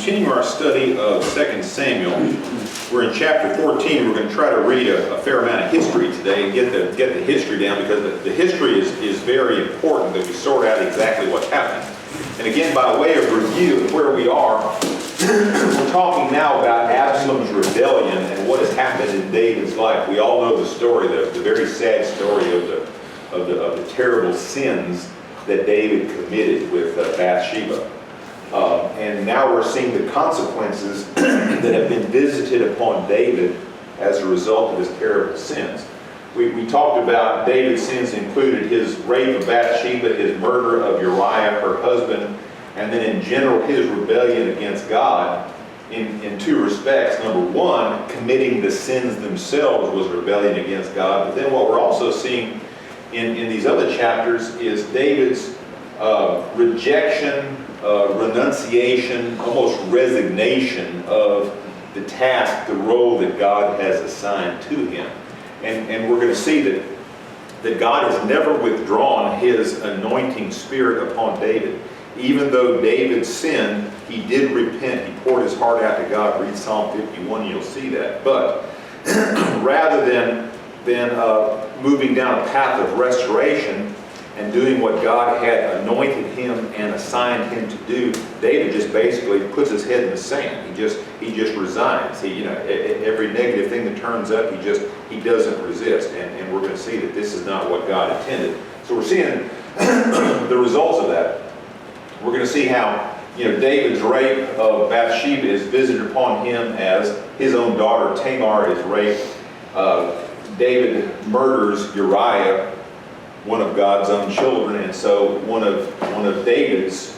Continuing our study of 2 Samuel. We're in chapter 14. We're going to try to read a fair amount of history today and get the history down, because the history is very important that we sort out exactly what's happening. And again, by way of review of where we are, we're talking now about Absalom's rebellion and what has happened in David's life. We all know the story, the very sad story of the terrible sins that David committed with Bathsheba. And now we're seeing the consequences that have been visited upon David as a result of his terrible sins. We talked about David's sins included his rape of Bathsheba, his murder of Uriah, her husband, and then in general his rebellion against God in two respects. Number one, committing the sins themselves was rebellion against God. But then what we're also seeing in these other chapters is David's rejection, renunciation, almost resignation of the task, the role that God has assigned to him. And we're going to see that God has never withdrawn his anointing spirit upon David. Even though David sinned, he did repent. He poured his heart out to God. Read Psalm 51, you'll see that. But rather than moving down a path of restoration and doing what God had anointed him and assigned him to do, David just basically puts his head in the sand. He just resigns. Every negative thing that turns up, he doesn't resist. And we're going to see that this is not what God intended. So we're seeing the results of that. We're going to see how David's rape of Bathsheba is visited upon him as his own daughter Tamar is raped. David murders Uriah, one of God's own children, and so one of David's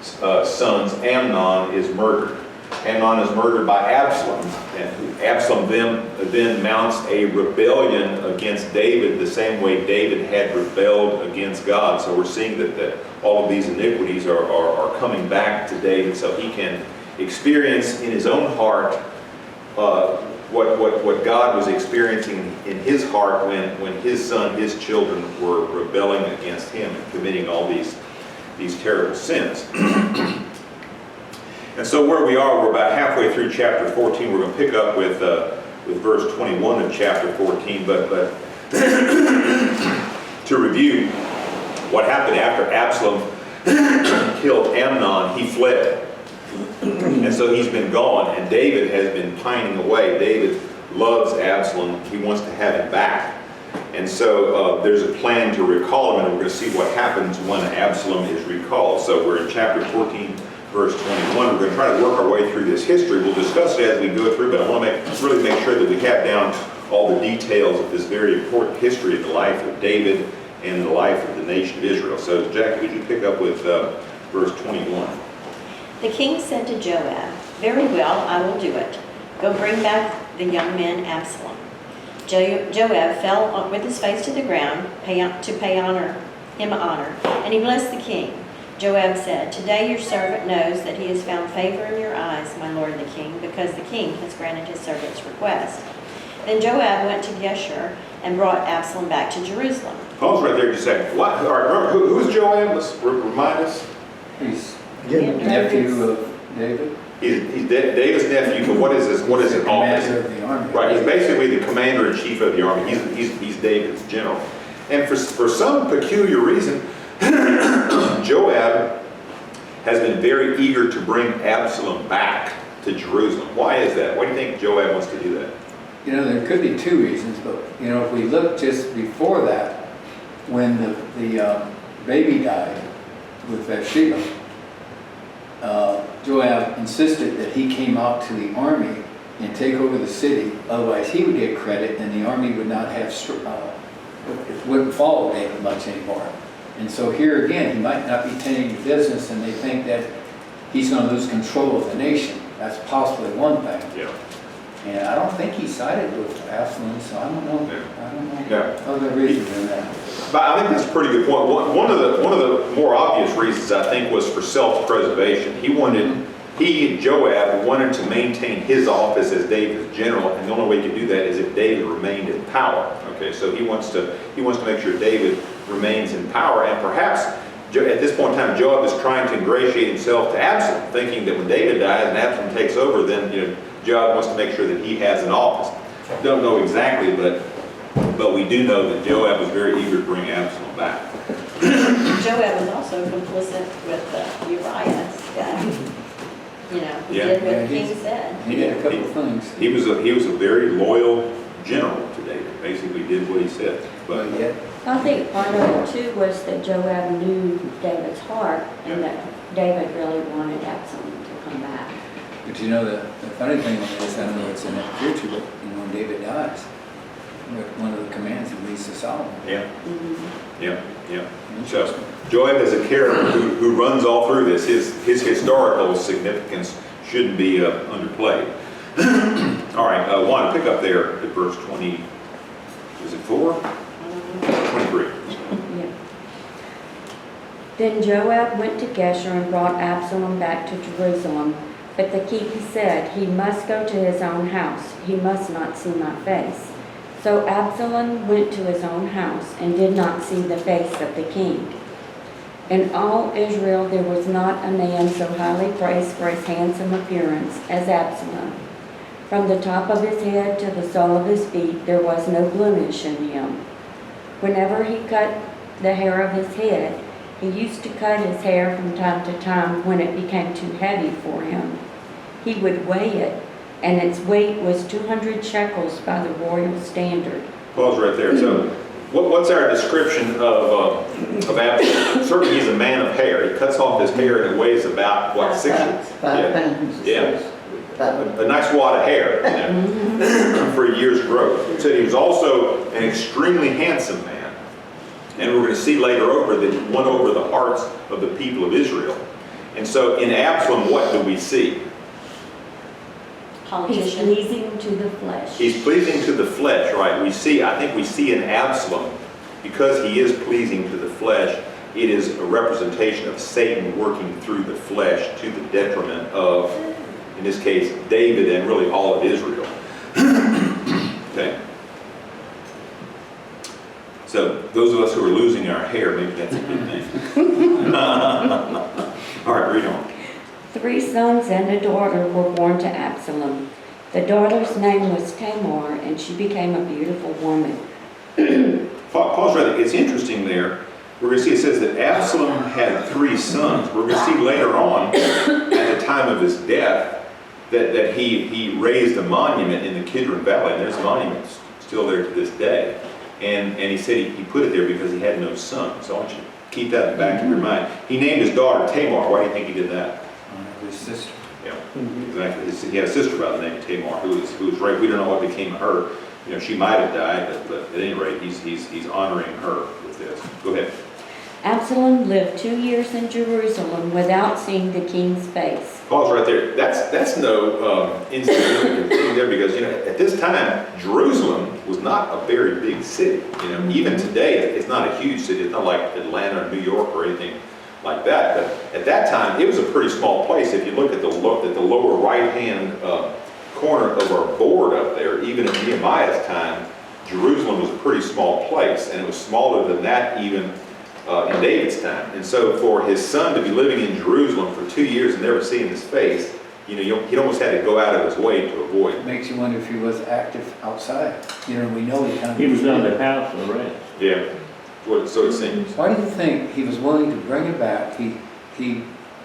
sons, Amnon, is murdered. Amnon is murdered by Absalom, and Absalom then mounts a rebellion against David the same way David had rebelled against God. So we're seeing that all of these iniquities are coming back to David, so he can experience in his own heart what God was experiencing in his heart when his son, his children were rebelling against him and committing all these terrible sins. And so where we are, we're about halfway through chapter 14. We're going to pick up with verse 21 of chapter 14. But to review what happened after Absalom killed Amnon, he fled. And so he's been gone, and David has been pining away. David loves Absalom. He wants to have him back. And so there's a plan to recall him, and we're going to see what happens when Absalom is recalled. So we're in chapter 14, verse 21. We're going to try to work our way through this history. We'll discuss it as we go through, but I want to really make sure that we have down all the details of this very important history of the life of David and the life of the nation of Israel. So Jackie, would you pick up with verse 21? The king said to Joab, "Very well, I will do it. Go bring back the young man Absalom." Joab fell with his face to the ground to pay him honor, and he blessed the king. Joab said, "Today your servant knows that he has found favor in your eyes, my lord the king, because the king has granted his servant's request." Then Joab went to Geshur and brought Absalom back to Jerusalem. Pause right there just a second. All right, remember, who's Joab? Let's remind us. He's nephew of David. He's David's nephew, but what is his office? Commander of the army. Right, he's basically the commander-in-chief of the army. He's David's general. And for some peculiar reason, Joab has been very eager to bring Absalom back to Jerusalem. Why is that? Why do you think Joab wants to do that? There could be two reasons, but if we look just before that, when the baby died with Bathsheba, Joab insisted that he came out to the army and take over the city. Otherwise, he would get credit, and the army would not have wouldn't follow David much anymore. And so here again, he might not be tending to business, and they think that he's going to lose control of the nation. That's possibly one thing. Yeah. And I don't think he sided with Absalom, so I don't know. Yeah. I don't know. Yeah. Other reasons than that. But I think that's a pretty good point. One of the more obvious reasons, I think, was for self-preservation. Joab wanted to maintain his office as David's general, and the only way he could do that is if David remained in power. Okay, so he wants to make sure David remains in power, and perhaps at this point in time, Joab is trying to ingratiate himself to Absalom, thinking that when David dies and Absalom takes over, then Joab wants to make sure that he has an office. Don't know exactly, but we do know that Joab was very eager to bring Absalom back. Joab was also complicit with Uriah's death. He Yeah. did what Yeah, the king he's- said. He did a couple of things. He was a very loyal general to David. Basically, did what he said. But But yet, I think part of it too was that Joab knew David's heart and that David really wanted Absalom to come back. but the funny thing on this, I don't know it's in that future, but when David dies, one of the commands he leaves to Solomon. yeah, Mhm. yeah. So Joab is a character who runs all through this. His historical significance shouldn't be underplayed. All right, Juan, pick up there at verse 20. Is it 4? 23. Yeah. Then Joab went to Geshur and brought Absalom back to Jerusalem. But the king said, he must go to his own house. He must not see my face. So Absalom went to his own house and did not see the face of the king. In all Israel there was not a man so highly praised for his handsome appearance as Absalom. From the top of his head to the sole of his feet there was no blemish in him. Whenever he cut the hair of his head, he used to cut his hair from time to time when it became too heavy for him. He would weigh it, and its weight was 200 shekels by the royal standard. Pause right there. So what's our description of Absalom? Certainly he's a man of hair. He cuts off his hair and it weighs about, what, 6? 5 pounds. Yeah. A nice wad of hair for a year's growth. He said he was also an extremely handsome man. And we're going to see later over that he won over the hearts of the people of Israel. And so in Absalom, what do we see? He's Politician. pleasing to the flesh. He's pleasing to the flesh, right? I think we see in Absalom, because he is pleasing to the flesh, it is a representation of Satan working through the flesh to the detriment of, in this case, David and really all of Israel. Okay? So those of us who are losing our hair, maybe that's a good thing. All right, read on. 3 sons and a daughter were born to Absalom. The daughter's name was Tamar, and she became a beautiful woman. Pause right there. It's interesting there. We're going to see it says that Absalom had 3 sons. We're going to see later on, at the time of his death, that he raised a monument in the Kidron Valley, and there's a monument still there to this day. And he said he put it there because he had no son. So I want you to keep that in the back of your mind. He named his daughter Tamar. Why do you think he did that? His sister. Yeah, exactly. He had a sister by the name of Tamar who was right. We don't know what became of her. She might have died, but at any rate, he's honoring her with this. Go ahead. Absalom lived 2 years in Jerusalem without seeing the king's face. Pause right there. That's no insignificant thing there because at this time Jerusalem was not a very big city. Even today it's not a huge city. It's not like Atlanta or New York or anything like that. But at that time it was a pretty small place. If you look at the lower right hand corner of our board up there, even in Nehemiah's time, Jerusalem was a pretty small place, and it was smaller than that even in David's time. And so for his son to be living in Jerusalem for 2 years and never seeing his face, he almost had to go out of his way to avoid. It makes you wonder if he was active outside. We know he kind of... He was under house arrest. Yeah, so it seems. Why do you think he was willing to bring him back? He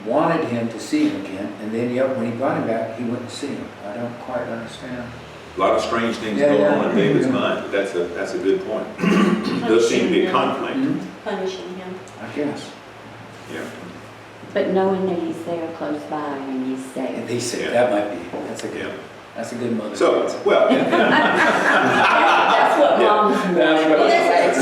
wanted him to see him again, and then yet when he brought him back, he wouldn't see him. I don't quite understand. A lot of strange things Yeah, going yeah. on in David's mind, but that's a good point. There does seem to be a conflict. Punishing him. I guess. Yeah. But knowing that he's there close by and he's And safe. he said, Yeah. that might be, Yeah. that's a good mother. So, well, That's what Well, moms that's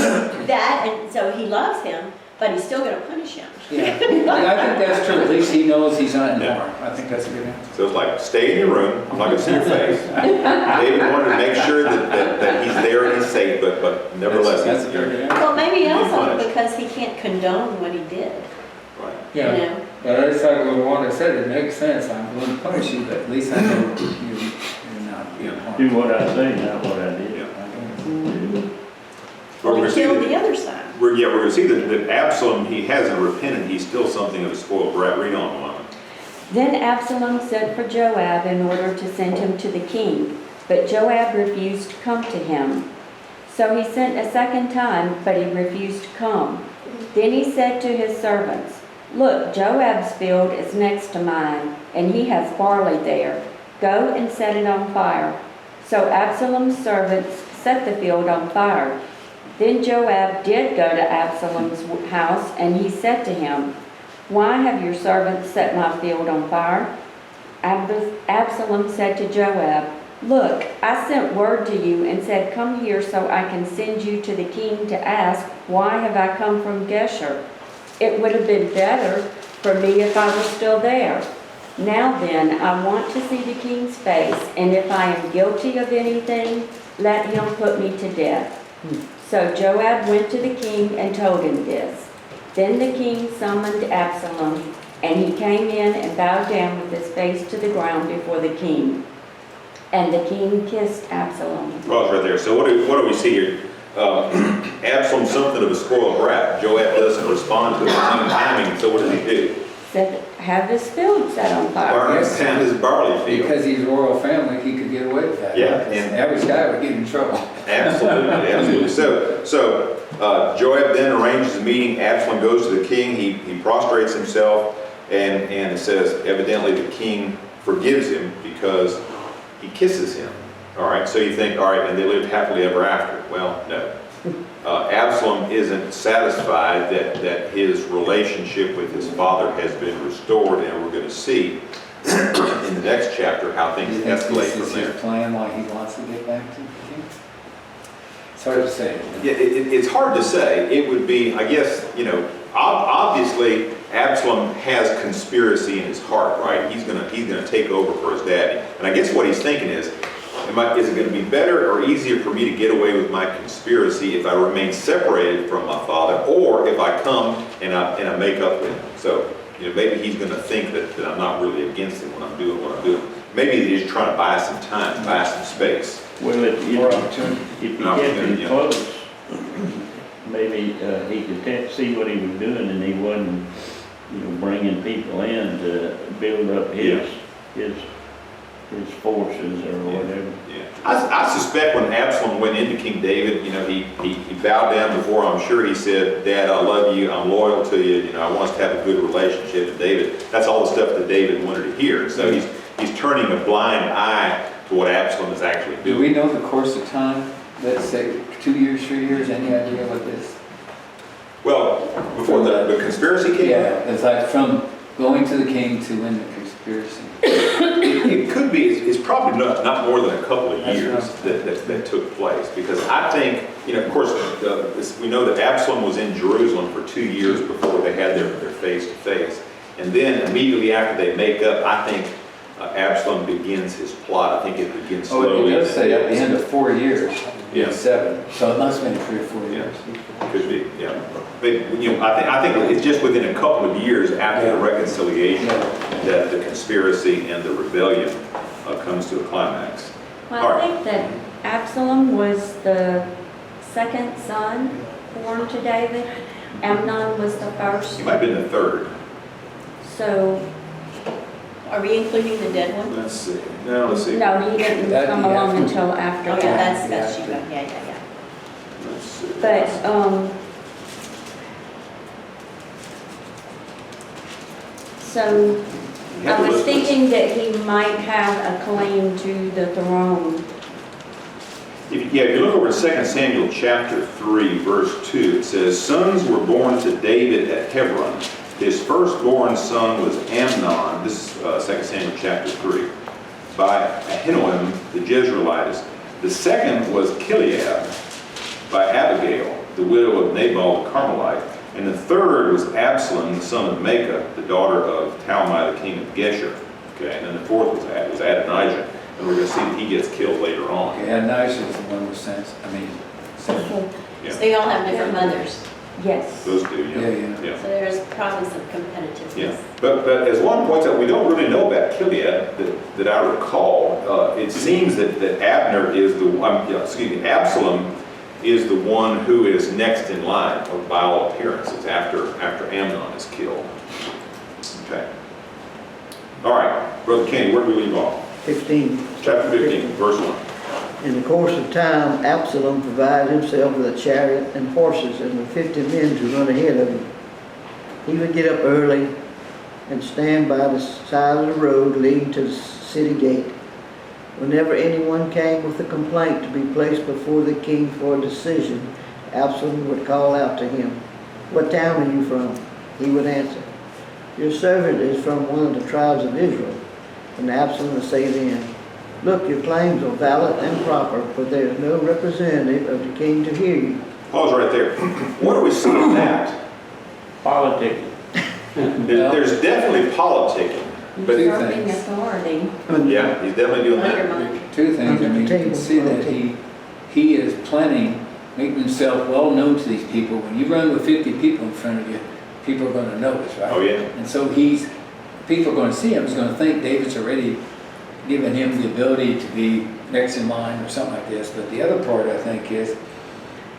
that, and so he loves him, but he's still going to punish him. Yeah, and I think that's true. At least he knows he's not in Yeah. harm. I think that's a good answer. so it's like, stay in your room, I'm not gonna see your face. David wanted to make sure that he's there and he's safe, but nevertheless, That's a he's very there. good answer. Well, maybe also punished. because he can't condone what he did, Right. you Yeah, know? but I just like what Wanda said, it makes sense. I'm going to punish you, but at least I know you're not being harmed. Do what I say, not what I did. Yeah. Well, Well, we're he gonna see killed that- the other son. we're going to see that Absalom, he hasn't repented. He's still something of a spoiled brat. Read on, Mama. Then Absalom sent for Joab in order to send him to the king, but Joab refused to come to him. So he sent a second time, but he refused to come. Then he said to his servants, "Look, Joab's field is next to mine, and he has barley there. Go and set it on fire." So Absalom's servants set the field on fire. Then Joab did go to Absalom's house, and he said to him, "Why have your servants set my field on fire?" Absalom said to Joab, "Look, I sent word to you and said, 'Come here so I can send you to the king to ask, why have I come from Geshur? It would have been better for me if I were still there. Now then, I want to see the king's face, and if I am guilty of anything, let him put me to death." So Joab went to the king and told him this. Then the king summoned Absalom, and he came in and bowed down with his face to the ground before the king. And the king kissed Absalom. Pause right there. So what do we see here? Absalom's something of a spoiled brat. Joab doesn't respond to his own timing, so what does he do? Said, "Have his field set on fire." Burns down his barley field. Because he's royal family, he could get away with that. Yeah, Because and- the average guy would get in trouble. Absolutely, absolutely. So Joab then arranges a meeting. Absalom goes to the king. He prostrates himself, and it says evidently the king forgives him because he kisses him. All right. So you think, all right, and they lived happily ever after. Well, no. Absalom isn't satisfied that his relationship with his father has been restored, and we're going to see in the next chapter how things You think escalate this is from there. his plan, why he wants to get back to the king? It's hard to say. Yeah, it's hard to say. It would be, I guess, obviously Absalom has conspiracy in his heart, right? He's gonna take over for his daddy, and I guess what he's thinking is it going to be better or easier for me to get away with my conspiracy if I remain separated from my father, or if I come and I make up with him? So maybe he's going to think that I'm not really against him when I'm doing what I'm doing. Maybe he's just trying to buy some time, buy some space. Well, if More opportunity. he An opportunity, kept yeah. him close, maybe he could see what he was doing, and he wasn't, bringing people in to build up his forces or whatever. Yeah. I suspect when Absalom went into King David, he bowed down before him. I'm sure he said, "Dad, I love you. I'm loyal to you. I want us to have a good relationship." And David, that's all the stuff that David wanted to hear. So he's turning a blind eye to what Absalom is actually Do doing. we know the course of time? Let's say 2 years, 3 years, any idea what this? Well, before the conspiracy came Yeah, out, it's like from going to the king to win the conspiracy. it could be, it's probably not more than a couple of That's years right. that took place. Because I think, of course, we know that Absalom was in Jerusalem for 2 years before they had their face-to-face. And then immediately after they make up, I think Absalom begins his plot. I think it begins Oh, slowly. it does say at the end of 4 years, Yeah. 7. So it must have been 3 or 4 Yeah. years. Could be, yeah. But, I think it's just within a couple of years after the Yeah. reconciliation Yeah. that the conspiracy and the rebellion comes to a climax. Well, I think that Absalom was the second son born to David. Amnon was the first. He might have been the third. So, Are we including the dead one? Let's see. No, let's see. no, he didn't That'd come be along after. until after Oh, yeah, that. that's Yeah. you. Yeah. Let's see. But, so You have I to was list this. thinking that he might have a claim to the throne. If you look over at 2 Samuel chapter 3, verse 2, it says, "Sons were born to David at Hebron. His firstborn son was Amnon," this is 2 Samuel chapter 3, "by Ahinoam the Jezreelitess. The second was Chileab by Abigail, the widow of Nabal the Carmelite. And the third was Absalom, the son of Maacah, the daughter of Talmai, the king of Geshur." Okay, and then the fourth was Adonijah. And we're going to see that he gets killed later on. Okay, Adonijah is the one who sent. So they all have different mothers, Yes. Those two, Yeah. so there's probably some Yeah, competitiveness. but as one points out, we don't really know about Gilead that I recall. It seems that Absalom is the one who is next in line by all appearances after Amnon is killed. Okay. All right, Brother Kenny, where do we leave off? 15. Chapter 15, verse 1. In the course of time, Absalom provided himself with a chariot and horses and with 50 men to run ahead of him. He would get up early and stand by the side of the road leading to the city gate. Whenever anyone came with a complaint to be placed before the king for a decision, Absalom would call out to him, "What town are you from?" He would answer, "Your servant is from one of the tribes of Israel." And Absalom would say then, "Look, your claims are valid and proper, but there is no representative of the king to hear you." Pause right there. What do we see in that? Politicking. There's definitely politicking. But Usurping authority. yeah, he's definitely doing that. Undermine. Two things, I mean, you can see that he is planning, making himself well known to these people. When you run with 50 people in front of you, people are gonna notice, right? Oh, yeah. And so people are gonna see him, he's gonna think David's already given him the ability to be next in line or something like this. But the other part, I think, is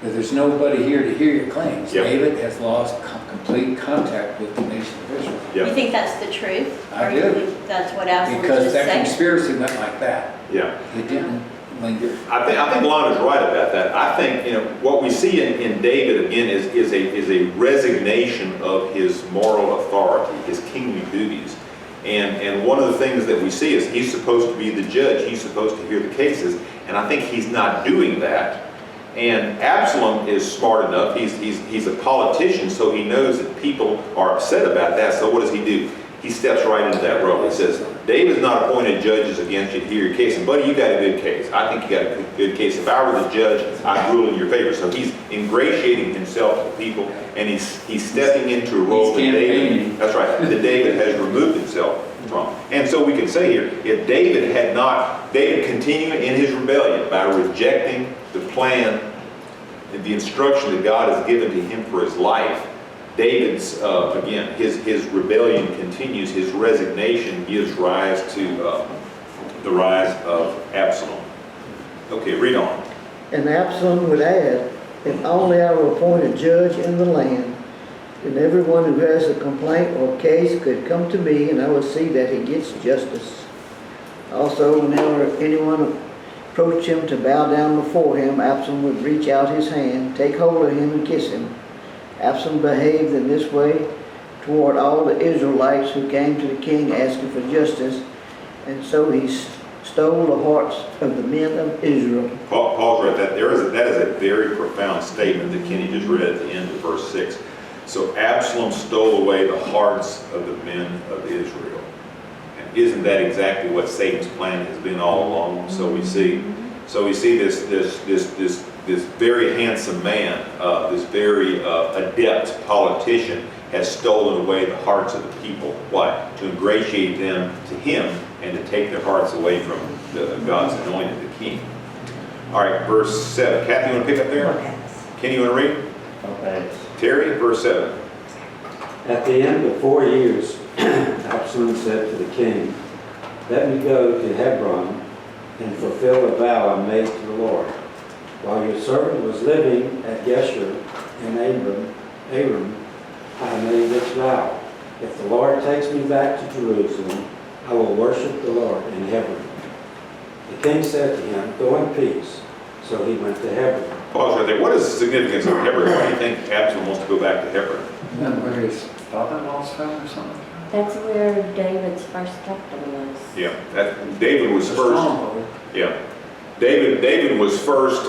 that there's nobody here to hear your claims. Yep. David has lost complete contact with the nation of Israel. You Yeah, think that's the truth? I Or you do. think that's what Absalom Because just that said? conspiracy went like that. yeah. It didn't linger. I think Lana's right about that. I think, what we see in David again is a resignation of his moral authority, his kingly duties. And one of the things that we see is he's supposed to be the judge. He's supposed to hear the cases. And I think he's not doing that. And Absalom is smart enough. He's a politician, so he knows that people are upset about that. So what does he do? He steps right into that role. He says, David's not appointed judges against you to hear your case. And buddy, you got a good case. I think you got a good case. If I were the judge, I'd rule in your favor. So he's ingratiating himself to people, and he's stepping into a role that campaigning. That's right, that David has removed himself from. And so we can say here, if David continued in his rebellion by rejecting the plan, the instruction that God has given to him for his life, David's, again, his rebellion continues, his resignation gives rise to the rise of Absalom. Okay, read on. And Absalom would add, "If only I were appointed judge in the land, then everyone who has a complaint or case could come to me, and I would see that he gets justice." Also, whenever anyone approached him to bow down before him, Absalom would reach out his hand, take hold of him, and kiss him. Absalom behaved in this way toward all the Israelites who came to the king asking for justice, and so he stole the hearts of the men of Israel. Paul's right. That is a very profound statement that Kenny just read at the end of verse 6. So Absalom stole away the hearts of the men of Israel. And isn't that exactly what Satan's plan has been all along? So we see this very handsome man, this very adept politician, has stolen away the hearts of the people. Why? To ingratiate them to him and to take their hearts away from God's anointed, the king. All right, verse 7. Kathy, you want to pick up there? Kenny, you want to read? Okay. Terry, verse 7. At the end of 4 years, Absalom said to the king, "Let me go to Hebron and fulfill a vow I made to the Lord. While your servant was living at Geshur in Aram, I made this vow. If the Lord takes me back to Jerusalem, I will worship the Lord in Hebron." The king said to him, "Go in peace." So he went to Hebron. Pause right there. What is the significance of Hebron? Why do you think Absalom wants to go back to Hebron? Isn't that where his father-in-law's from or something? That's where David's first capital was. Yeah, David was It's a first. stronghold. Yeah, David was first.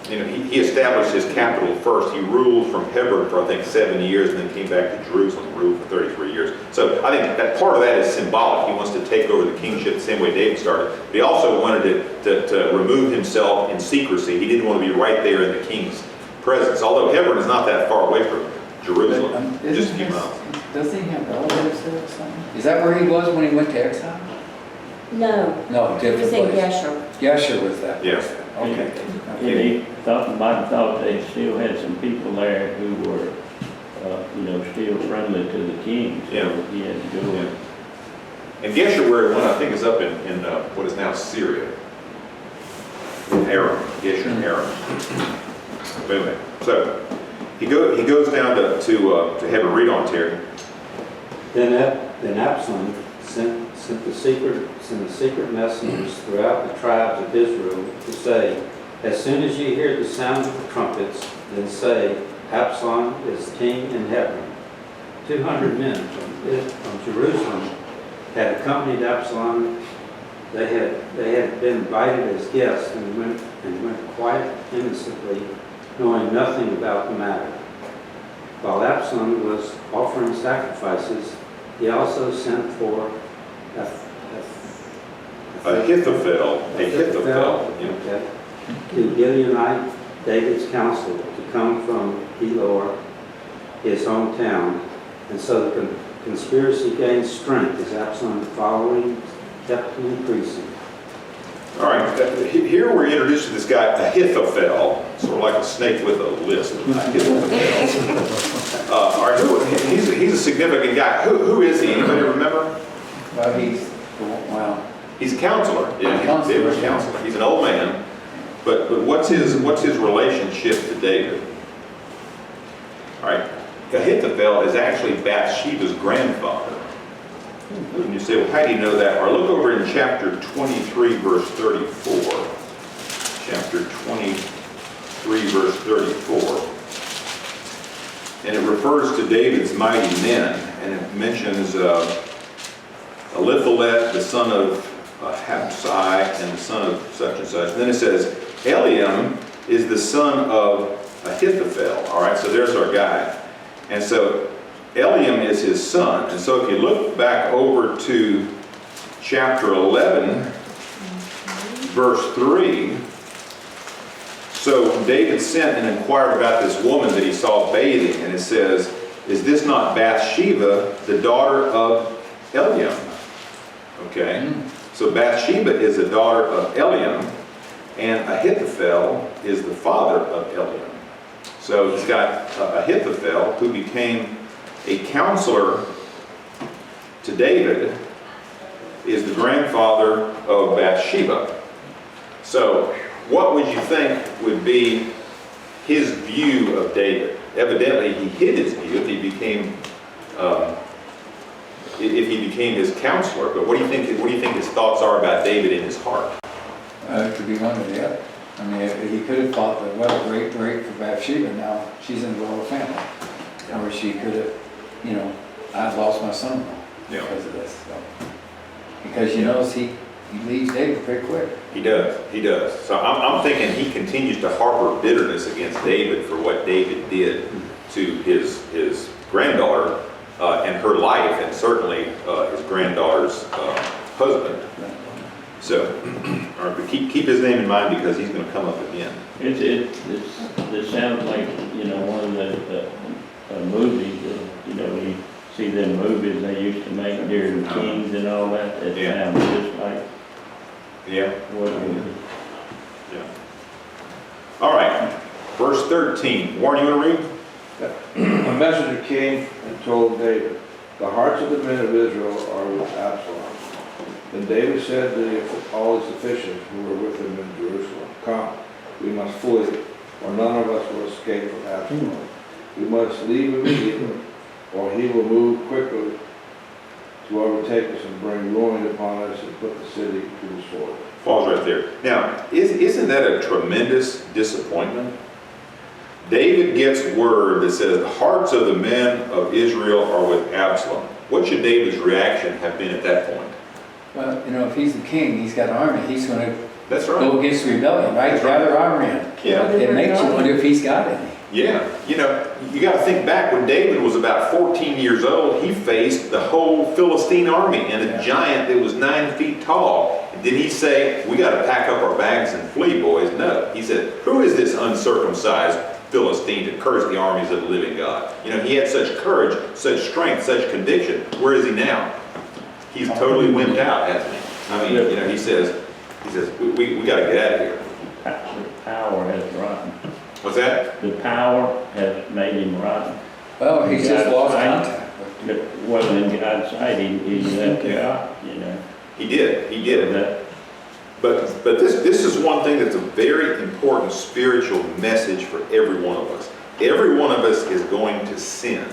He established his capital first. He ruled from Hebron for I think 7 years, and then came back to Jerusalem and ruled for 33 years. So I think that part of that is symbolic. He wants to take over the kingship the same way David started. But he also wanted to remove himself in secrecy. He didn't want to be right there in the king's presence. Although Hebron is not that far away from Jerusalem, just a few miles. Doesn't he have relatives there or something? Is that where he was when he went to exile? No, No, it different was in place. Geshur. Geshur was that. Yeah. Okay. And he might have thought they still had some people there who were, still friendly to the king. So Yeah. he had to go. Yeah. And Geshur, where he went, I think, is up in what is now Syria. Aram, Geshur and Aram. Anyway, so he goes down to have a read on Terry. Then Absalom sent the secret messengers throughout the tribes of Israel to say, as soon as you hear the sound of the trumpets, then say, Absalom is king in Hebron. 200 men from Jerusalem had accompanied Absalom. They had been invited as guests and went quite innocently, knowing nothing about the matter. While Absalom was offering sacrifices, he also sent for Ahithophel. okay, the Gileonite, David's counselor, to come from Elor, his hometown. And so the conspiracy gained strength as Absalom's following kept increasing. All right, here we're introduced to this guy Ahithophel, sort of like a snake with a lisp. Ahithophel. All right, he's a significant guy. Who is he? Anybody remember? Well, He's a counselor. Yeah, Counselor. David's counselor. He's an old man. But what's his relationship to David? All right, Ahithophel is actually Bathsheba's grandfather. And you say, well, how do you know that? Or look over in chapter 23, verse 34. Chapter 23, verse 34. And it refers to David's mighty men, and it mentions Eliphalet, the son of Hapsai, and the son of such and such. And then it says, Eliam is the son of Ahithophel. All right, so there's our guy. And so Eliam is his son. And so if you look back over to chapter 11, verse 3, so David sent and inquired about this woman that he saw bathing, and it says, is this not Bathsheba, the daughter of Eliam? Okay, so Bathsheba is the daughter of Eliam, and Ahithophel is the father of Eliam. So he's got Ahithophel, who became a counselor to David, is the grandfather of Bathsheba. So what would you think would be his view of David? Evidently, he hid his view if he became his counselor. But what do you think his thoughts are about David in his heart? it could be one or the other. I mean, he could have thought that, well, great for Bathsheba, now she's in the royal family. Or she could have, I've lost my son-in-law because of this. So. Because you notice he leaves David pretty quick. He does. So I'm thinking he continues to harbor bitterness against David for what David did to his granddaughter and her life, and certainly his granddaughter's husband. So, all right, but keep his name in mind because he's going to come up again. It sounds like, one of the movies, we see them movies they used to make during the Kings and all that. It sounds just like what it is. Yeah. All right, verse 13. Warren, you want to read? A messenger came and told David, the hearts of the men of Israel are with Absalom. Then David said to all his officials who were with him in Jerusalem, come, we must flee, or none of us will escape from Absalom. We must leave immediately, or he will move quickly to overtake us and bring ruin upon us and put the city to the sword. Falls right there. Now, isn't that a tremendous disappointment? David gets word that says, the hearts of the men of Israel are with Absalom. What should David's reaction have been at that point? Well, if he's the king, he's got an army, he's going to That's right. go against rebellion, right? That's right. Gather army in. Yeah. It makes you wonder if he's got any. Yeah. You got to think back when David was about 14 years old, he faced the whole Philistine army and a giant that was 9 feet tall. Did he say, we got to pack up our bags and flee, boys? No. He said, who is this uncircumcised Philistine to curse the armies of the living God? He had such courage, such strength, such conviction. Where is he now? He's totally wimped out, hasn't he? I mean, he says, we got to get out of here. The power has rotten. What's that? The power has made him rotten. Well, he's just lost contact. Well, in God's sight, he left it out, He did. That But this is one thing that's a very important spiritual message for every one of us. Every one of us is going to sin.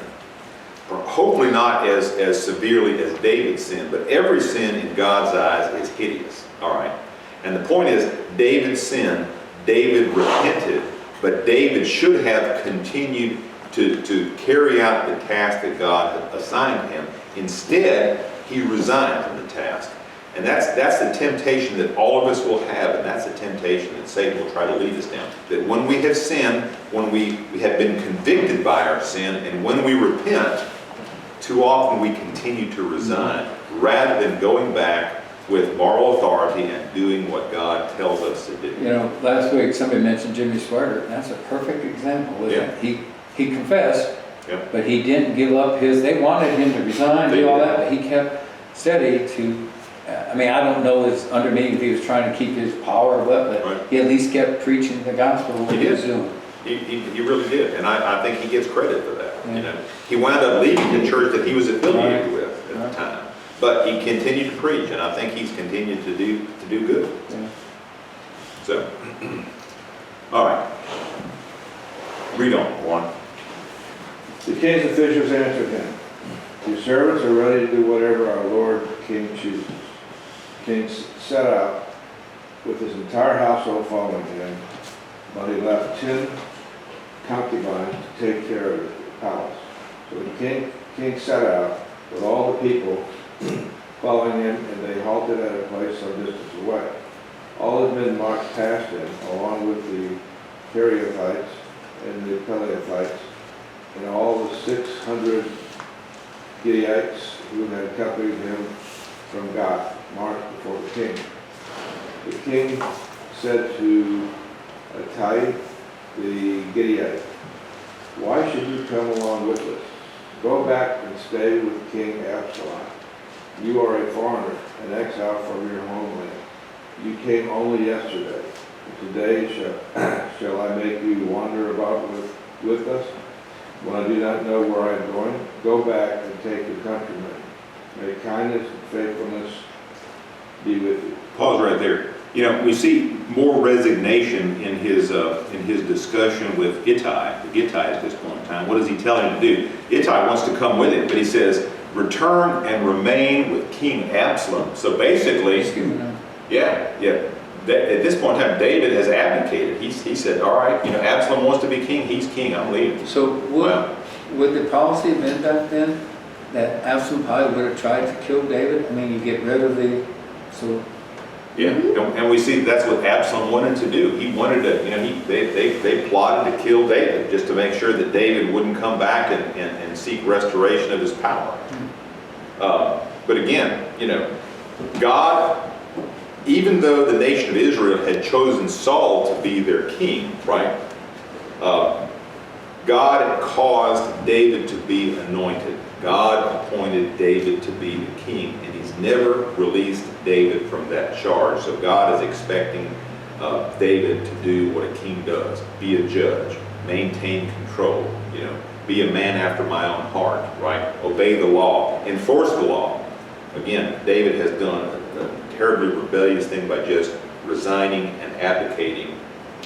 Hopefully not as severely as David sinned, but every sin in God's eyes is hideous. All right. And the point is, David sinned, David repented, but David should have continued to carry out the task that God had assigned him. Instead, he resigned from the task. And that's the temptation that all of us will have, and that's the temptation that Satan will try to lead us down. That when we have sinned, when we have been convicted by our sin, and when we repent, too often we continue to resign, rather than going back with moral authority and doing what God tells us to do. You know, last week somebody mentioned Jimmy Swaggart, and that's a perfect example, isn't it? He confessed, Yep. but he didn't give up they wanted him to resign, do all that, but he kept steady to, I mean, I don't know underneath if he was trying to keep his power or what, but Right. he at least kept preaching the gospel of what He he was did. doing. He really did, and I think he gets credit for that. Yeah. You know, he wound up leaving the church that he was affiliated Right. with at Right. the time, but he continued to preach, and I think he's continued to do good. Yeah. So, all right, read on, Warren. The king's officials answered him, "Your servants are ready to do whatever our lord king chooses." The king set out with his entire household following him, but he left 10 concubines to take care of the palace. So the king set out with all the people following him, and they halted at a place some distance away. All his men marched past him, along with the Kerethites and the Pelethites, and all the 600 Gitteites who had accompanied him from Gath marched before the king. The king said to Ittai the Gitteite, "Why should you come along with us? Go back and stay with King Absalom. You are a foreigner, an exile from your homeland. You came only yesterday. Today shall I make you wander about with us? When I do not know where I am going, go back and take your countrymen. May kindness and faithfulness be with you." Pause right there. You know, we see more resignation in his discussion with Ittai, the Gittite at this point in time. What does he tell him to do? Ittai wants to come with him, but he says, "Return and remain with King Absalom." So basically, He's giving them- at this point in time, David has abdicated. He said, "All right, you know, Absalom wants to be king. He's king. I'm leaving." So Well, would the policy have been back then that Absalom probably would have tried to kill David? I mean, you get rid of so yeah, and we see that's what Absalom wanted to do. He wanted to, you know, they plotted to kill David just to make sure that David wouldn't come back and seek restoration of his power. But again, you know, God, even though the nation of Israel had chosen Saul to be their king, right? God caused David to be anointed. God appointed David to be the king, and he's never released David from that charge. So God is expecting David to do what a king does: be a judge, maintain control, you know, be a man after my own heart, right? Obey the law, enforce the law. Again, David has done a terribly rebellious thing by just resigning and abdicating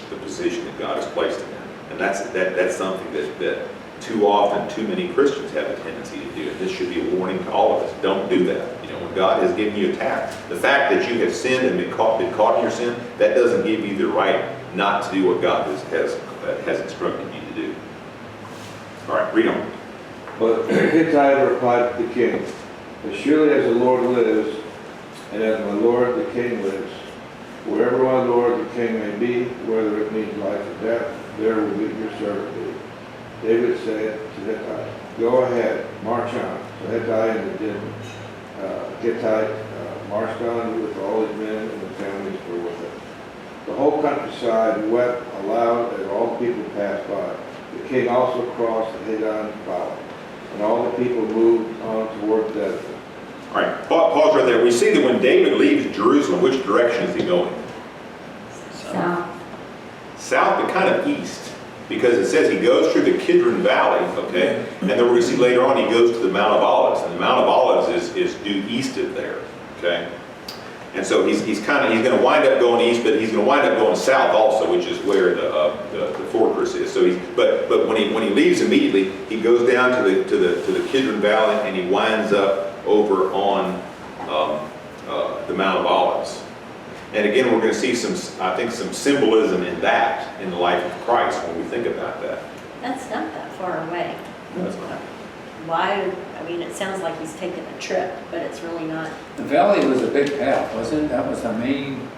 the position that God has placed him in. And that's something that too often, too many Christians have a tendency to do. And this should be a warning to all of us. Don't do that. You know, when God has given you a task, the fact that you have sinned and been caught in your sin, that doesn't give you the right not to do what God has instructed you to do. All right, read on. But Hittai replied to the king, "As surely as the Lord lives, and as my lord the king lives, wherever my lord the king may be, whether it means life or death, there will be your servant be." David said to Hittai, "Go ahead, march on." So Hittai and the Gittite marched on with all his men, and the families were with him. The whole countryside wept aloud as all the people passed by. The king also crossed the Hidon Valley, and all the people moved on toward Dedon. All right, pause right there. We see that when David leaves Jerusalem, which direction is he going? South. South, but kind of east, because it says he goes through the Kidron Valley, okay? And then we see later on he goes to the Mount of Olives, and the Mount of Olives is due east of there, okay? And so he's going to wind up going east, but he's going to wind up going south also, which is where the fortress is. So but when he leaves immediately, he goes down to the Kidron Valley, and he winds up over on the Mount of Olives. And again, we're going to see some symbolism in that in the life of Christ when we think about that. That's not that far away. That's not. Why, I mean, it sounds like he's taking a trip, but it's really not. The valley was a big path, wasn't it? That was the main,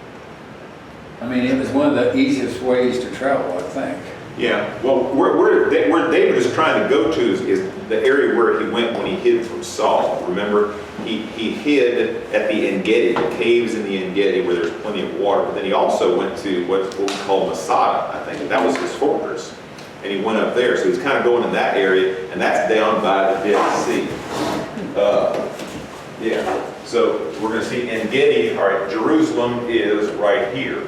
I mean, it was one of the easiest ways to travel, I think. Yeah, well, where David is trying to go to is the area where he went when he hid from Saul. Remember, he hid at the En-Gedi, the caves in the En-Gedi where there's plenty of water. But then he also went to what we call Masada, I think. That was his fortress. And he went up there. So he's kind of going in that area, and that's down by the Dead Sea. Yeah, so we're going to see En-Gedi. All right, Jerusalem is right here.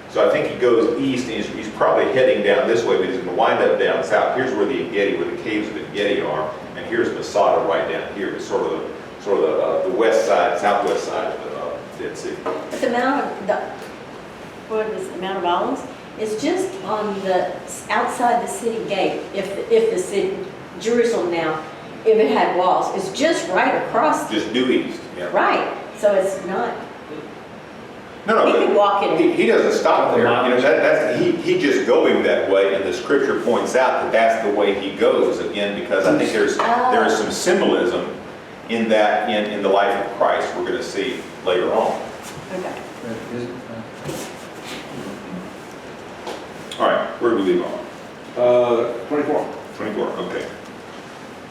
So I think he goes east, and he's probably heading down this way, but he's going to wind up down south. Here's where the En-Gedi, where the caves of En-Gedi are, and here's Masada right down here. It's sort of the west side, southwest side of the Dead Sea. But the Mount of Olives is just on the outside the city gate. If the city, Jerusalem now, if it had walls, it's just right across. Just due east. Yeah. Right, so it's not. No, He could walk it. he doesn't stop there. You know, he just going that way, and the scripture points out that that's the way he goes again, because I think there is some symbolism in that in the life of Christ we're going to see later on. Okay. All right, where do we leave off? 24. 24. Okay.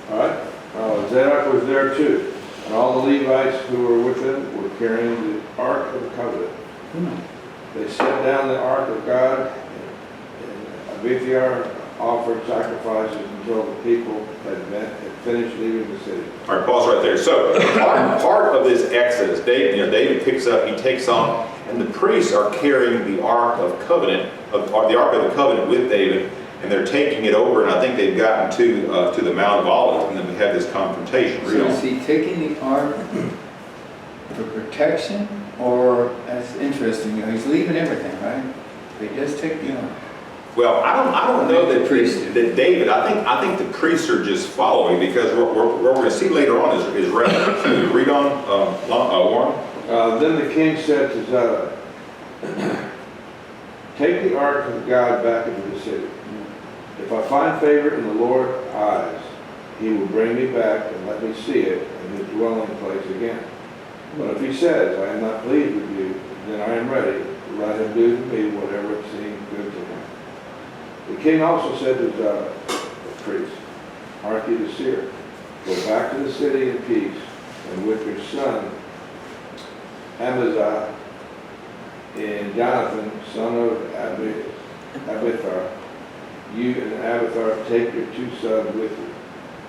All right. Zadok was there too, and all the Levites who were with him were carrying the Ark of the Covenant. They set down the Ark of God, and Abiathar offered sacrifices until the people had finished leaving the city. All right, pause right there. So part of this Exodus, David picks up, he takes on, and the priests are carrying the Ark of Covenant, or the Ark of the Covenant with David, and they're taking it over, and I think they've gotten to the Mount of Olives, and then we have this confrontation. So is he taking the ark for protection, or, that's interesting, you know, he's leaving everything, right? But he does take the ark. Well, I don't know that David. I think the priests are just following, because what we're going to see later on is reference. Can you read on, Warren? Then the king said to Zadok, take the Ark of God back into the city. If I find favor in the Lord's eyes, he will bring me back and let me see it in his dwelling place again. But if he says, I am not pleased with you, then I am ready to let him do to me whatever seems good to him. The king also said to Zadok, the priest, Arki the seer, go back to the city in peace, and with your son Amaziah and Jonathan, son of Abiathar, you and Abiathar take your two sons with you.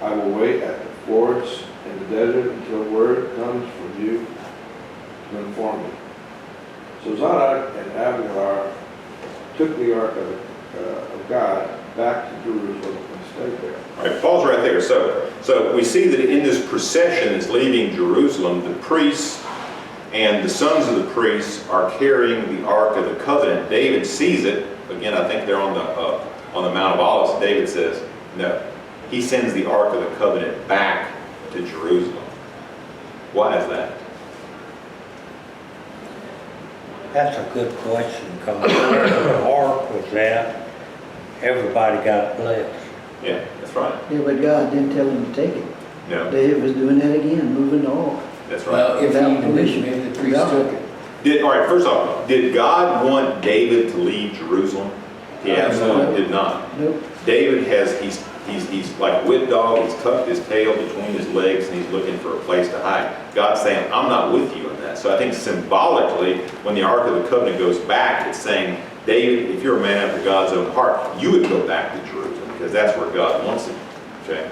I will wait at the fords in the desert until word comes from you to inform me. So Zadok and Abiathar took the Ark of God back to Jerusalem and stayed there. All right, pause right there. So we see that in this procession that's leaving Jerusalem, the priests and the sons of the priests are carrying the Ark of the Covenant. David sees it. Again, I think they're on the Mount of Olives. David says, no. He sends the Ark of the Covenant back to Jerusalem. Why is that? That's a good question, because where the ark was at, everybody got blessed. Yeah, that's right. Yeah, but God didn't tell him to take it. No, David was doing that again, moving the ark. that's right. Well, if he Without even did, permission. maybe the priest took it. All right, first off, did God want David to leave Jerusalem? He absolutely did not. Nope. David he's like a whip dog. He's tucked his tail between his legs, and he's looking for a place to hide. God's saying, I'm not with you in that. So I think symbolically, when the Ark of the Covenant goes back, it's saying, David, if you're a man after God's own heart, you would go back to Jerusalem, because that's where God wants it. Okay?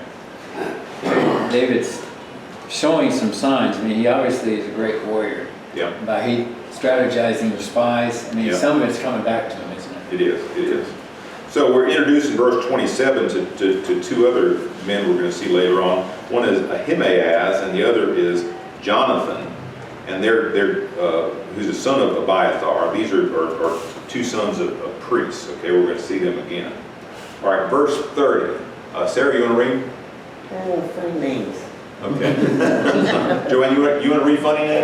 David's showing some signs. I mean, he obviously is a great warrior. Yeah, By he strategizing with spies. I mean, Yeah. some of it's coming back to him, isn't it? it is. It is. So we're introduced in verse 27 to two other men we're going to see later on. One is Ahimaaz, and the other is Jonathan. and who's the son of Abiathar. These are two sons of priests. Okay, we're going to see them again. All right, verse 30. Sarah, you want to read? Funny names. Okay. Joanne, you want to read funny names?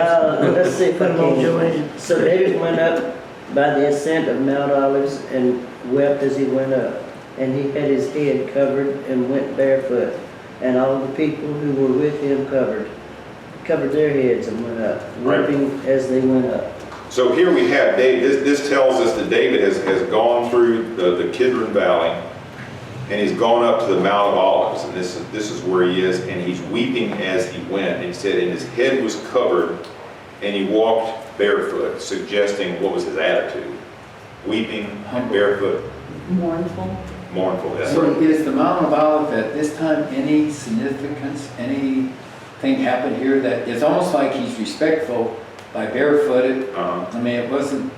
Let's see if I Come on, can. Joanne. So David went up by the ascent of Mount Olives and wept as he went up. And he had his head covered and went barefoot. And all the people who were with him covered their heads and went up, weeping as they went up. So here we have David. This tells us that David has gone through the Kidron Valley, and he's gone up to the Mount of Olives, and this is where he is, and he's weeping as he went. And he said, and his head was covered, and he walked barefoot, suggesting what was his attitude? Weeping and barefoot, Mournful. mournful. That's So right. is the Mount of Olives at this time any significance, anything happened here that, it's almost like he's respectful by barefooted. I mean, it wasn't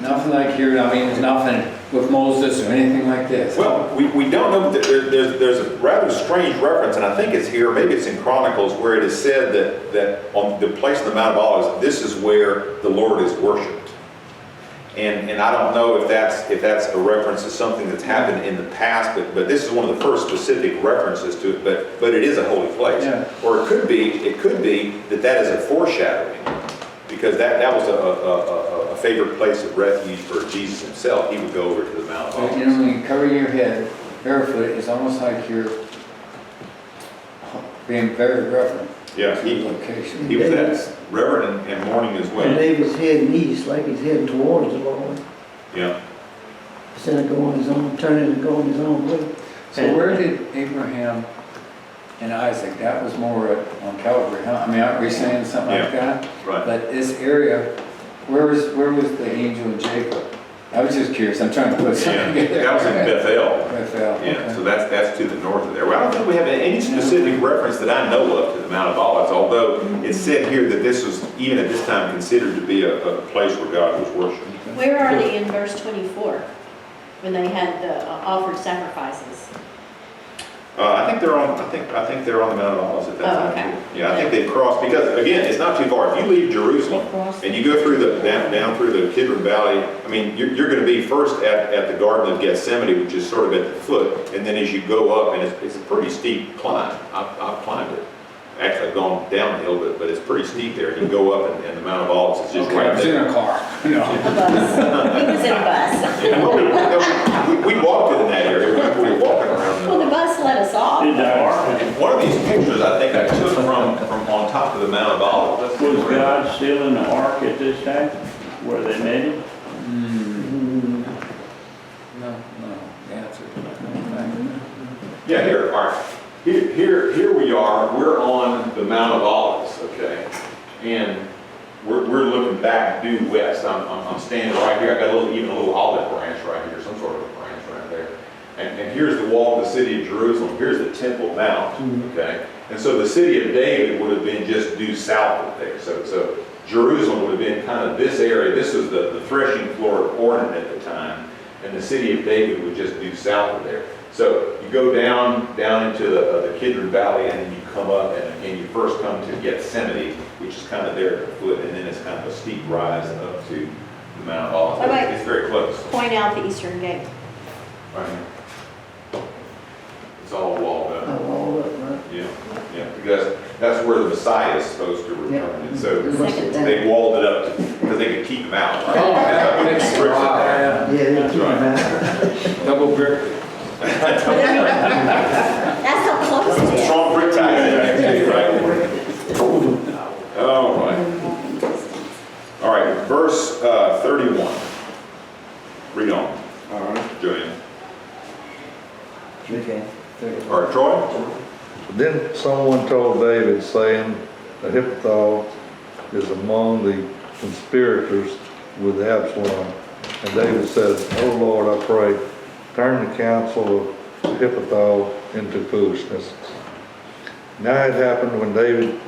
nothing like here, I mean, there's nothing with Moses or anything like this. Well, we don't know, but there's a rather strange reference, and I think it's here, maybe it's in Chronicles, where it is said that on the place in the Mount of Olives, this is where the Lord is worshipped. And I don't know if that's a reference to something that's happened in the past, but this is one of the first specific references to it, but it is a holy place. Yeah. Or it could be that is a foreshadowing, because that was a favorite place of refuge for Jesus himself. He would go over to the Mount of So, Olives. you know, when you cover your head barefoot, it's almost like you're being very reverent Yeah, to the location. he was that reverent and mourning as And well. David's heading east, like he's heading towards the Lord. Yeah. Instead of going his own, turning and going his own way. So where did Abraham and Isaac, that was more on Calvary, huh? I mean, aren't we saying something like that? Right. But this area, where was the angel of Jacob? I was just curious, I'm trying to put Yeah, something together. that was in Bethel. Bethel, Yeah, okay. so that's to the north of there. Well, I don't think we have any specific reference that I know of to the Mount of Olives, although it's said here that this was, even at this time, considered to be a place where God was worshipped. Where are they in verse 24, when they had the offered sacrifices? I think they're on the Mount of Olives at that Oh, time. okay. too. Yeah, I think they crossed, because again, it's not too far. If you leave Jerusalem and you go through down through the Kidron Valley, I mean, you're going to be first at the Garden of Gethsemane, which is sort of at the foot, and then as you go up, and it's a pretty steep climb. I've climbed it. Actually, I've gone downhill, but it's pretty steep there. You go up, and the Mount of Olives is just Okay, I right was in there. a car, no. A bus. He was in a bus. Yeah, well, we walked in that area. We were walking around. Well, the bus let us off. One of these pictures I think I took from on top of the Mount of Olives. Was God still in the ark at this time, where they met him? No, the answer. Yeah, here, all right. Here we are, we're on the Mount of Olives, okay? And we're looking back due west. I'm standing right here. I got even a little olive branch right here, some sort of a branch right there. And here's the wall of the city of Jerusalem. Here's the Temple Mount, okay? And so the city of David would have been just due south of there. So Jerusalem would have been kind of this area. This was the threshing floor of Ornan at the time. And the city of David would just due south of there. So you go down into the Kidron Valley, and then you come up, and you first come to Gethsemane, which is kind of there at the foot, and then it's kind of a steep rise up to the Mount of Olives. All right. It's very close. Point out the eastern gate. Right here. It's all walled up. All up, right? Yeah, because that's where the Messiah is supposed to return. Yeah. And so Second time. they walled it up because they could keep him out. Right? Oh, yeah, Bricks makes in there. sense. Yeah, they That's keep right. him out. Double brick. That's how close it is. Strong brick ties in there, right? All right. All right, verse 31. Read on, All right. Julian. Okay. All right, Troy? Then someone told David, saying, Ahithophel is among the conspirators with Absalom. And David said, O Lord, I pray, turn the counsel of Ahithophel into foolishness. Now it happened when David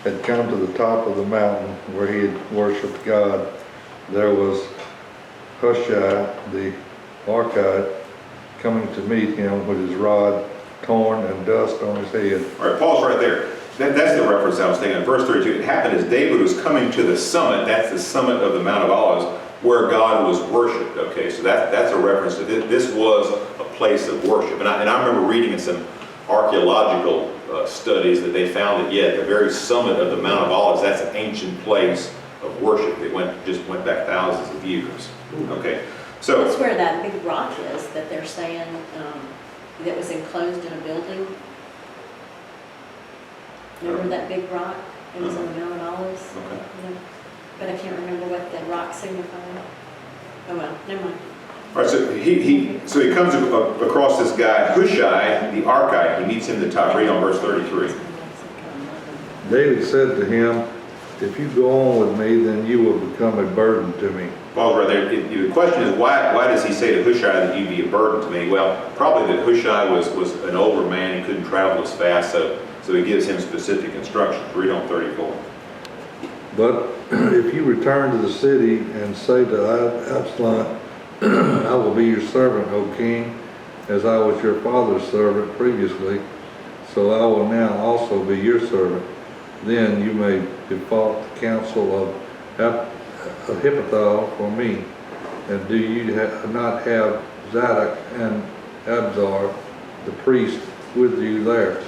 had come to the top of the mountain where he had worshipped God, there was Hushai the Archite coming to meet him with his rod torn and dust on his head. All right, pause right there. That's the reference I was thinking. Verse 32, it happened as David was coming to the summit, that's the summit of the Mount of Olives, where God was worshiped. Okay, so that's a reference to this. This was a place of worship. And I remember reading in some archaeological studies that they found that, at the very summit of the Mount of Olives, that's an ancient place of worship. It just went back thousands of years. Okay, so That's where that big rock is that they're saying, that was enclosed in a building. Remember that big rock? It was on the Mount of Olives. Okay. Yeah. But I can't remember what the rock signified. Oh well, never mind. all right, so he comes across this guy Hushai the Archite. He meets him at the top. Read on verse 33. David said to him, if you go on with me, then you will become a burden to me. Paul's right there. The question is, why does he say to Hushai that you'd be a burden to me? Well, probably that Hushai was an older man. He couldn't travel as fast, so he gives him specific instructions. Read on 34. But if you return to the city and say to Absalom, I will be your servant, O king, as I was your father's servant previously, so I will now also be your servant. Then you may default the counsel of Ahithophel for me. And do you not have Zadok and Abzar, the priest, with you there?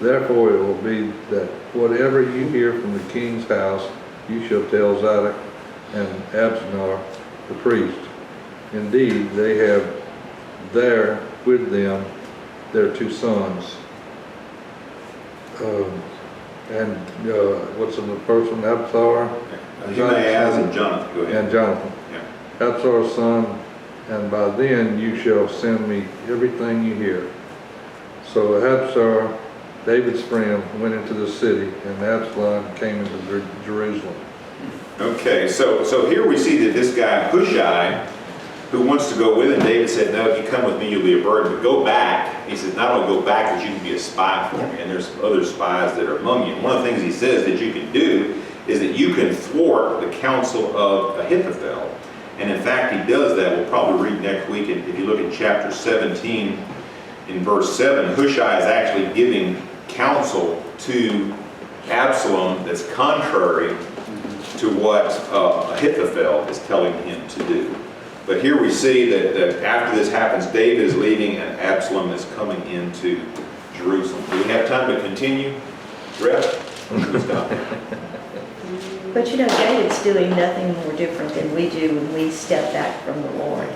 Therefore it will be that whatever you hear from the king's house, you shall tell Zadok and Abzar, the priest. Indeed, they have there with them their 2 sons. What's in the first one? Abzar? Ahimaaz and Jonathan. Go ahead. And Jonathan. Yeah. Abzar's son, and by then you shall send me everything you hear. So Abzar, David's friend, went into the city, and Absalom came into Jerusalem. Okay, so here we see that this guy Hushai, who wants to go with him, David said, no, if you come with me, you'll be a burden, but go back. He says, not only go back, but you can be a spy for me, and there's other spies that are among you. And one of the things he says that you can do is that you can thwart the counsel of Ahithophel. And in fact, he does that. We'll probably read next week. And if you look at chapter 17, in verse 7, Hushai is actually giving counsel to Absalom that's contrary to what Ahithophel is telling him to do. But here we see that after this happens, David is leaving and Absalom is coming into Jerusalem. Do we have time to continue? Ref? We stop. But you know, David's doing nothing more different than we do when we step back from the Lord.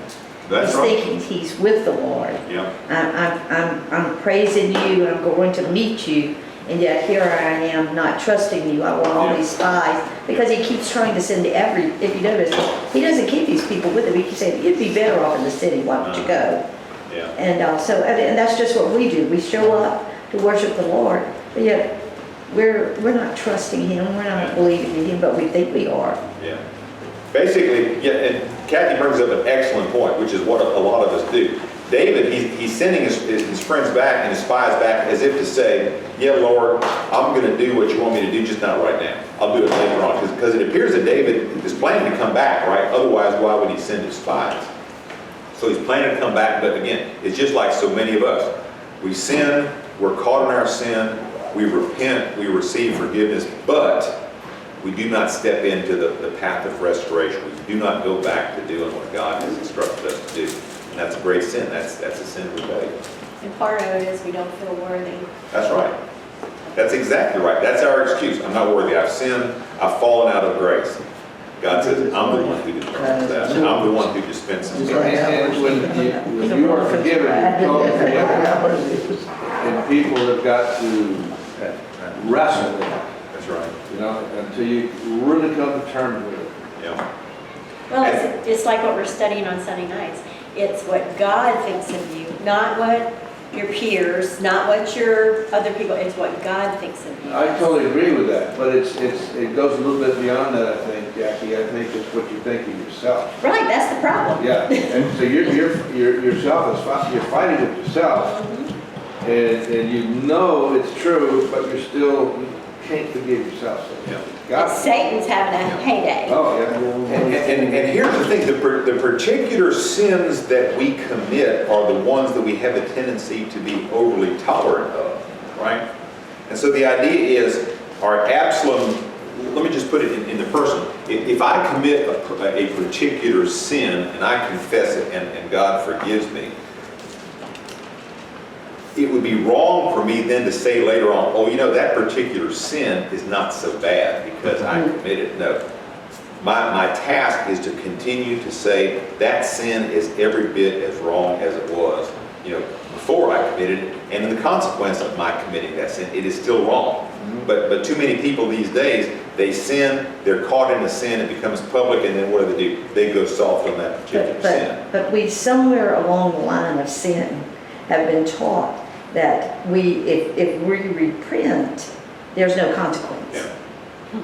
That's He's right. thinking he's with the Lord. Yeah. I'm praising you, and I'm going to meet you, and yet here I am not trusting you. I want all these spies, because he keeps trying to send if you notice, he doesn't keep these people with him. He keeps saying, you'd be better off in the city, why don't you go? Yeah. And and that's just what we do. We show up to worship the Lord, but yet we're not trusting him, we're not believing in him, but we think we are. Yeah. Basically, and Kathy brings up an excellent point, which is what a lot of us do. David, he's sending his friends back and his spies back as if to say, yeah, Lord, I'm going to do what you want me to do, just not right now. I'll do it later on. Because it appears that David is planning to come back, right? Otherwise, why would he send his spies? So he's planning to come back, but again, it's just like so many of us. We sin, we're caught in our sin, we repent, we receive forgiveness, but we do not step into the path of restoration. We do not go back to doing what God has instructed us to do. And that's a great sin. That's a sin of rebellion. And part of it is we don't feel worthy. That's right. That's exactly right. That's our excuse. I'm not worthy. I've sinned. I've fallen out of grace. God says, I'm the one who determines that. I'm the one who dispenses grace. And when you are forgiven, you're totally forgiven. And people have got to wrestle with that, That's right. you know, until you really come to terms with it. Yeah. Well, it's like what we're studying on Sunday nights. It's what God thinks of you, not what your peers, not what your other people, it's what God thinks of you. I totally agree with that, but it goes a little bit beyond that, I think, Jackie. I think it's what you think of yourself. Right, that's the problem. Yeah, and so you're fighting with yourself, and you know it's true, but you can't forgive yourself. So Yeah. God, Satan's having a heyday. oh, yeah. And here's the thing, the particular sins that we commit are the ones that we have a tendency to be overly tolerant of, right? And so the idea is, our Absalom, let me just put it in the person. If I commit a particular sin and I confess it and God forgives me, it would be wrong for me then to say later on, oh, you know, that particular sin is not so bad because I committed it. No. My task is to continue to say that sin is every bit as wrong as it was, you know, before I committed it, and the consequence of my committing that sin, it is still wrong. But too many people these days, they sin, they're caught in the sin, it becomes public, and then what do? They go soft on that particular sin. But we, somewhere along the line of sin, have been taught that if we repent, there's no consequence. Yeah.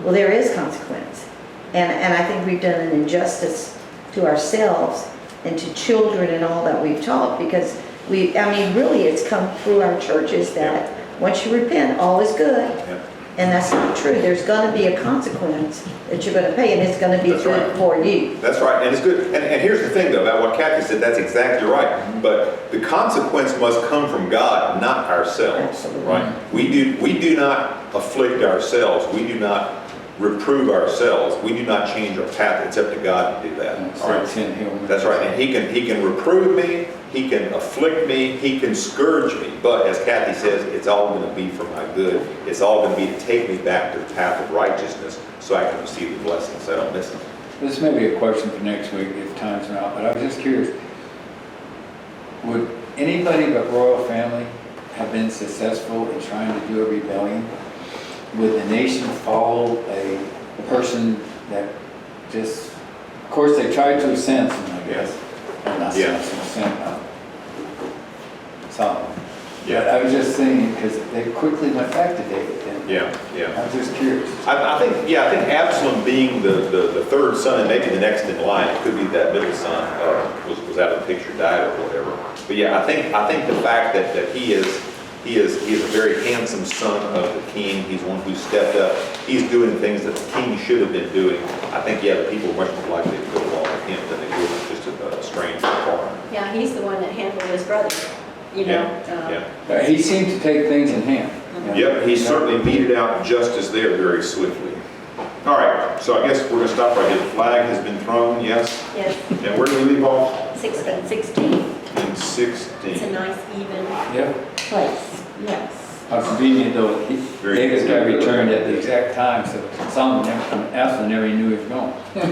Well, there is consequence. And I think we've done an injustice to ourselves and to children and all that we've taught, because really it's come through our churches that once you repent, all is good. Yeah. And that's not true. There's gonna be a consequence that you're gonna pay, and it's gonna be That's good right. for you. That's right, and it's good. And here's the thing though, about what Kathy said, that's exactly right. But the consequence must come from God, not ourselves. Absolutely. Right? We do not afflict ourselves. We do not reprove ourselves. We do not change our path. It's up to God to do that. All right? That's right. And He can reprove me. He can afflict me. He can scourge me. But as Kathy says, it's all going to be for my good. It's all going to be to take me back to the path of righteousness so I can receive the blessings. So I don't miss them. This may be a question for next week if time's not, but I was just curious. Would anybody but royal family have been successful in trying to do a rebellion? Would the nation follow a person that just, of course, they tried to ascend him, I guess. Not ascend, Solomon. Yeah. But I was just saying, because they quickly went back to David then. Yeah. I was just curious. I think Absalom being the third son and maybe the next in line, it could be that middle son was out of the picture, died or whatever. But yeah, I think the fact that he is a very handsome son of the king. He's one who stepped up. He's doing things that the king should have been doing. I think the people are much more likely to go along with him than they would with just a stranger foreigner. Yeah, he's the one that handled his brother, you know. Yeah. He seemed to take things in hand. Yep, he certainly meted out justice there very swiftly. All right, so I guess we're going to stop right here. The flag has been thrown, yes? Yes, And where do we leave off? 16. 16, In 16. It's a nice even Yeah. place, yes. How convenient though, Very David got convenient. returned at the exact time, so Absalom never knew he was gone. Yeah.